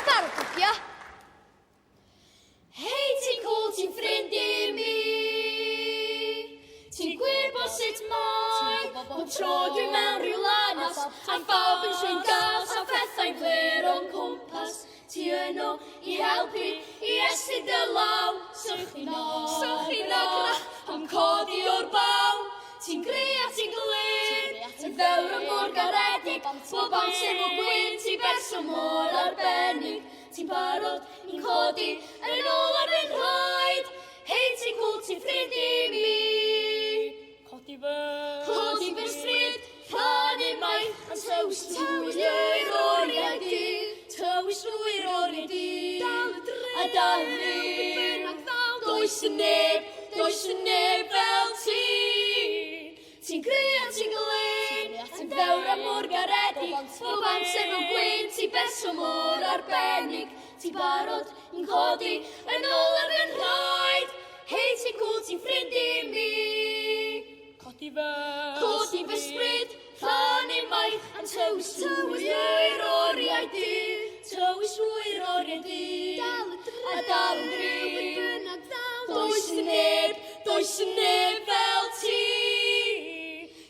Ti'n barod copio? Hei, ti'n cool, ti'n ffrind i mi. Ti'n gwybod sut mae, bob tro dwi mewn rhyw lanas, am bawb yn trin gas a phethau'n glir o'n cwmpas. Ti yno i helpu, i esu dy law. Sewch chi no, am codi o'r baw. Ti'n greu a ti'n glir, yn ddewr y môr garedig, bob amser o gwyn, ti'n berson mor arbennig. Ti'n barod i'n codi, yn ôl ar fy nhraed. Hei, ti'n cool, ti'n ffrind i mi. Codi fy stryd, rhan i mai, yn tywys drwy'r oriau di. Tywys drwy'r oriau di. A dal y dri, does y neb fel ti. Ti'n greu a ti'n glyn, yn ddewr a môr garedig, bob amser o gwyn, ti'n berson mor arbennig. Ti'n barod i'n codi, yn ôl ar fy nhraed. Hei, ti'n cool, ti'n ffrind i mi. Codi fy stryd, rhan i mai, yn tywys drwy'r oriau di. Tywys drwy'r oriau di. A dal yn drin, does y neb fel ti.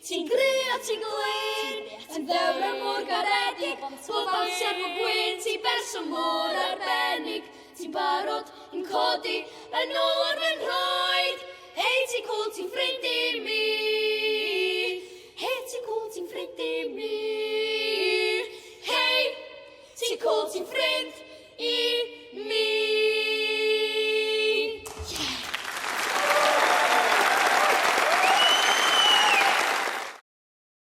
Ti'n greu a ti'n glyn, yn ddewr a môr garedig, bob amser o gwyn, ti'n berson mor arbennig. Ti'n barod i'n codi, yn ôl ar fy nhraed. Hei, ti'n cool, ti'n ffrind i mi. Hei, ti'n cool, ti'n ffrind i mi. Hei, ti'n cool, ti'n ffrind i mi.